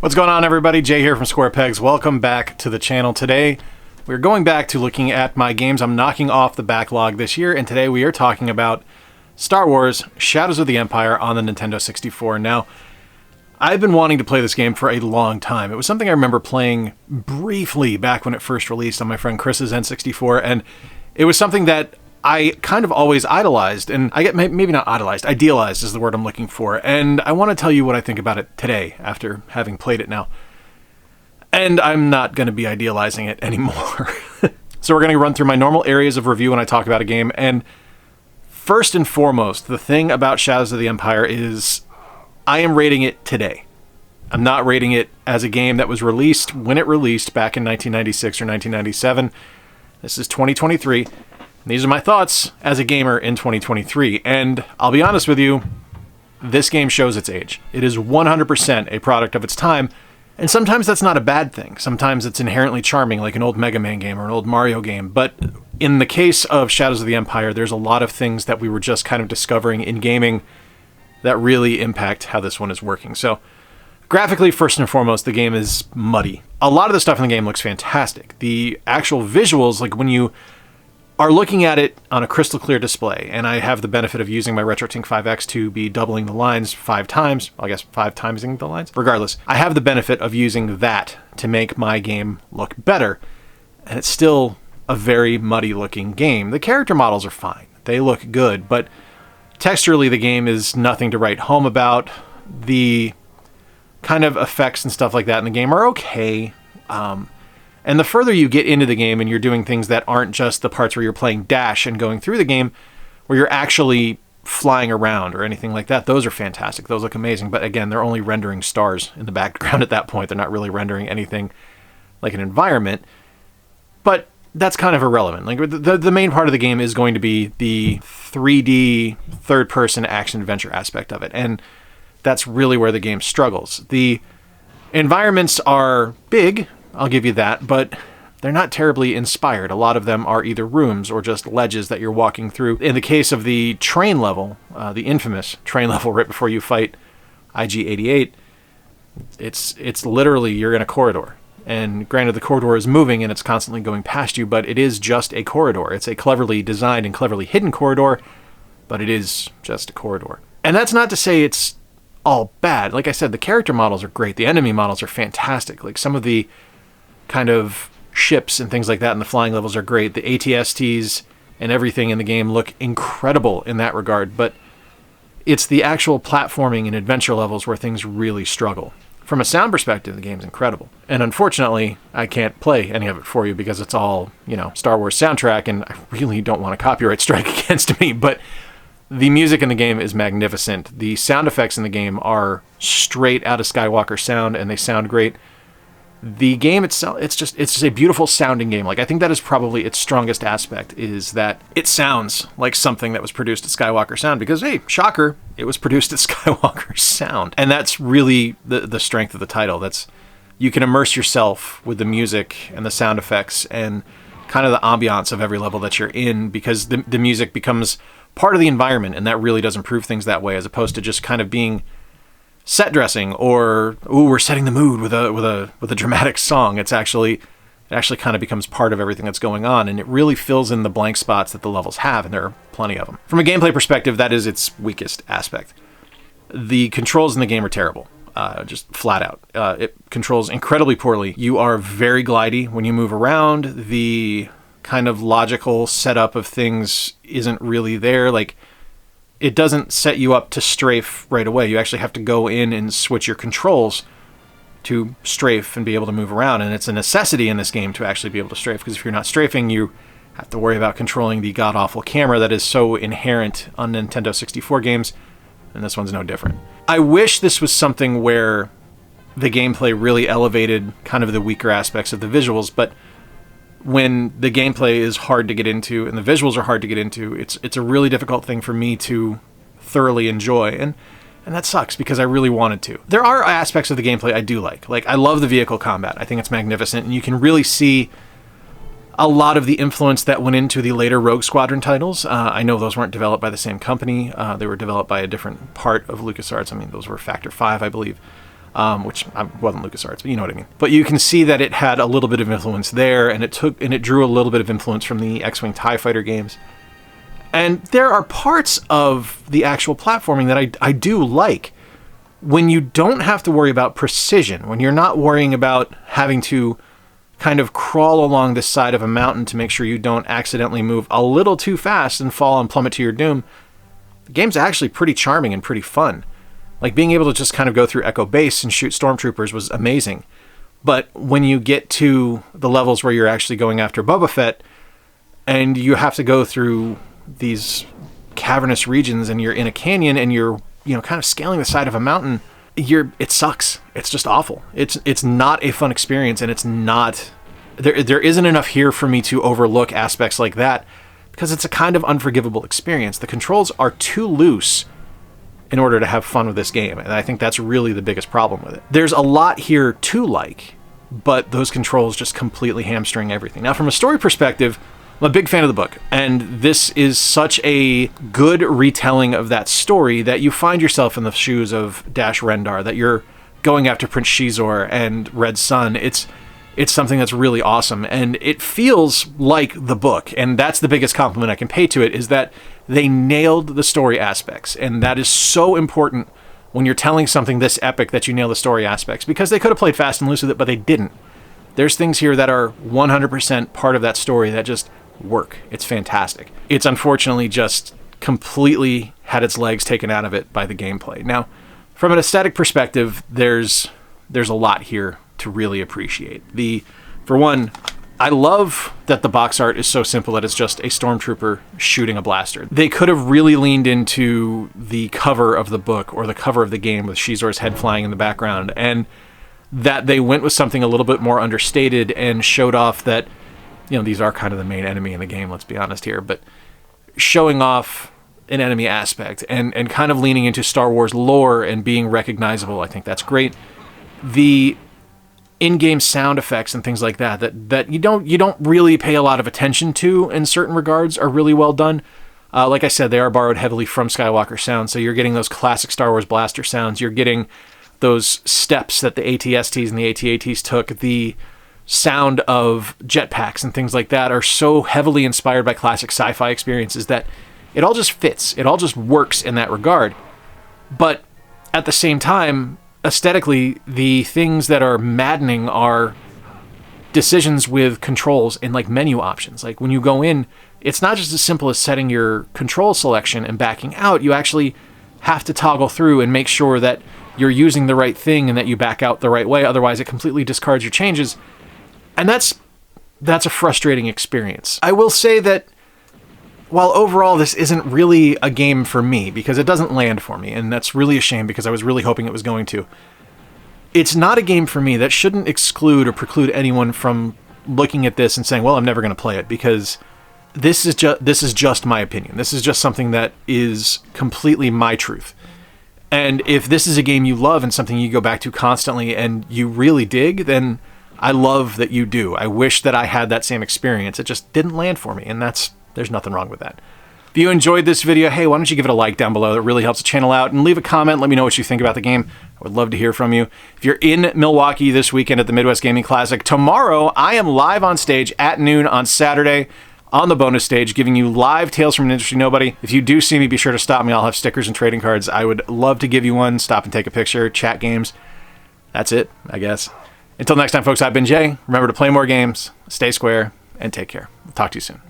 What's going on, everybody? Jay here from Square Pegs. Welcome back to the channel. Today we're going back to looking at my games I'm knocking off the backlog this year, and today we are talking about Star Wars Shadows of the Empire on the Nintendo 64. Now, I've been wanting to play this game for a long time. It was something I remember playing briefly back when it first released on my friend Chris's N64, and it was something that I kind of always idolized, and I get maybe not idolized, idealized is the word I'm looking for, and I want to tell you what I think about it today after having played it now. And I'm not going to be idealizing it anymore. So we're going to run through my normal areas of review when I talk about a game, and first and foremost, the thing about Shadows of the Empire is I am rating it today. I'm not rating it as a game that was released when it released back in 1996 or 1997. This is 2023. These are my thoughts as a gamer in 2023, and I'll be honest with you, this game shows its age. It is 100% a product of its time, and sometimes that's not a bad thing. Sometimes it's inherently charming, like an old Mega Man game or an old Mario game, but in the case of Shadows of the Empire, there's a lot of things that we were just kind of discovering in gaming that really impact how this one is working. So, graphically, first and foremost, the game is muddy. A lot of the stuff in the game looks fantastic. The actual visuals, like when you are looking at it on a crystal clear display, and I have the benefit of using my RetroTink 5X to be doubling the lines 5 times, I guess 5 timesing the lines. Regardless, I have the benefit of using that to make my game look better, and it's still a very muddy looking game. The character models are fine. They look good, but texturally the game is nothing to write home about. The kind of effects and stuff like that in the game are okay. And the further you get into the game and you're doing things that aren't just the parts where you're playing dash and going through the game, where you're actually flying around or anything like that, those are fantastic. Those look amazing. But again, they're only rendering stars in the background at that point. They're not really rendering anything like an environment. But that's kind of irrelevant. Like the main part of the game is going to be the 3D third-person action-adventure aspect of it. And that's really where the game struggles. The environments are big, I'll give you that, but they're not terribly inspired. A lot of them are either rooms or just ledges that you're walking through. In the case of the train level, the infamous train level right before you fight IG-88, it's literally you're in a corridor. And granted, the corridor is moving and it's constantly going past you, but it is just a corridor. It's a cleverly designed and cleverly hidden corridor, but it is just a corridor. And that's not to say it's all bad. Like I said, the character models are great. The enemy models are fantastic. Like some of the kind of ships and things like that and the flying levels are great. The ATSTs and everything in the game look incredible in that regard, but it's the actual platforming and adventure levels where things really struggle. From a sound perspective, the game's incredible. And unfortunately, I can't play any of it for you because it's all, Star Wars soundtrack, and I really don't want a copyright strike against me, but the music in the game is magnificent. The sound effects in the game are straight out of Skywalker sound, and they sound great. The game itself, it's just a beautiful sounding game. Like, I think that is probably its strongest aspect, is that it sounds like something that was produced at Skywalker Sound, because, hey, shocker, it was produced at Skywalker Sound. And that's really the strength of the title. You can immerse yourself with the music and the sound effects and kind of the ambiance of every level that you're in, because the music becomes part of the environment, and that really does improve things that way, as opposed to just kind of being set dressing or we're setting the mood with a dramatic song. It actually kind of becomes part of everything that's going on, and it really fills in the blank spots that the levels have, and there are plenty of them. From a gameplay perspective, that is its weakest aspect. The controls in the game are terrible, just flat out. It controls incredibly poorly. You are very glidey when you move around. The kind of logical setup of things isn't really there. Like, it doesn't set you up to strafe right away. You actually have to go in and switch your controls to strafe and be able to move around. And it's a necessity in this game to actually be able to strafe, because if you're not strafing, you have to worry about controlling the god-awful camera that is so inherent on Nintendo 64 games, and this one's no different. I wish this was something where the gameplay really elevated kind of the weaker aspects of the visuals, but when the gameplay is hard to get into and the visuals are hard to get into, it's a really difficult thing for me to thoroughly enjoy, and that sucks because I really wanted to. There are aspects of the gameplay I do like. Like, I love the vehicle combat. I think it's magnificent, and you can really see a lot of the influence that went into the later Rogue Squadron titles. I know those weren't developed by the same company. They were developed by a different part of LucasArts. I mean, those were Factor 5, I believe. which wasn't LucasArts, but you know what I mean. But you can see that it had a little bit of influence there, and it drew a little bit of influence from the X-Wing TIE Fighter games. And there are parts of the actual platforming that I do like. When you don't have to worry about precision, when you're not worrying about having to kind of crawl along the side of a mountain to make sure you don't accidentally move a little too fast and fall and plummet to your doom, the game's actually pretty charming and pretty fun. Like, being able to just kind of go through Echo Base and shoot stormtroopers was amazing. But when you get to the levels where you're actually going after Boba Fett, and you have to go through these cavernous regions, and you're in a canyon, and you're, kind of scaling the side of a mountain, it sucks. It's just awful. It's not a fun experience, and it's not... There isn't enough here for me to overlook aspects like that, because it's a kind of unforgivable experience. The controls are too loose in order to have fun with this game, and I think that's really the biggest problem with it. There's a lot here to like, but those controls just completely hamstring everything. Now, from a story perspective, I'm a big fan of the book, and this is such a good retelling of that story that you find yourself in the shoes of Dash Rendar, that you're going after Prince Shizor and Red Sun. It's something that's really awesome, and it feels like the book, and that's the biggest compliment I can pay to it, is that they nailed the story aspects, and that is so important when you're telling something this epic, that you nail the story aspects, because they could have played fast and loose with it, but they didn't. There's things here that are 100% part of that story that just work. It's fantastic. It's unfortunately just completely had its legs taken out of it by the gameplay. Now, from an aesthetic perspective, there's a lot here to really appreciate. For one, I love that the box art is so simple that it's just a stormtrooper shooting a blaster. They could have really leaned into the cover of the book or the cover of the game with Shizor's head flying in the background, and that they went with something a little bit more understated and showed off that, these are kind of the main enemy in the game, let's be honest here, but showing off an enemy aspect and kind of leaning into Star Wars lore and being recognizable, I think that's great. The in-game sound effects and things like that you don't really pay a lot of attention to in certain regards are really well done. Like I said, they are borrowed heavily from Skywalker sound, so you're getting those classic Star Wars blaster sounds. You're getting those steps that the AT-STs and the AT-ATs took. The sound of jetpacks and things like that are so heavily inspired by classic sci-fi experiences that it all just fits. It all just works in that regard. But at the same time, aesthetically, the things that are maddening are decisions with controls and like menu options. Like when you go in, it's not just as simple as setting your control selection and backing out. You actually have to toggle through and make sure that you're using the right thing and that you back out the right way. Otherwise, it completely discards your changes. And that's a frustrating experience. I will say that while overall this isn't really a game for me, because it doesn't land for me, and that's really a shame because I was really hoping it was going to, it's not a game for me. That shouldn't exclude or preclude anyone from looking at this and saying, well, I'm never going to play it, because this is just my opinion. This is just something that is completely my truth. And if this is a game you love and something you go back to constantly and you really dig, then I love that you do. I wish that I had that same experience. It just didn't land for me, and there's nothing wrong with that. If you enjoyed this video, hey, why don't you give it a like down below? That really helps the channel out. And leave a comment. Let me know what you think about the game. I would love to hear from you. If you're in Milwaukee this weekend at the Midwest Gaming Classic, tomorrow I am live on stage at noon on Saturday on the bonus stage, giving you live Tales from an Industry Nobody. If you do see me, be sure to stop me. I'll have stickers and trading cards. I would love to give you one. Stop and take a picture, chat games. That's it, I guess. Until next time, folks, I've been Jay. Remember to play more games, stay square, and take care. Talk to you soon.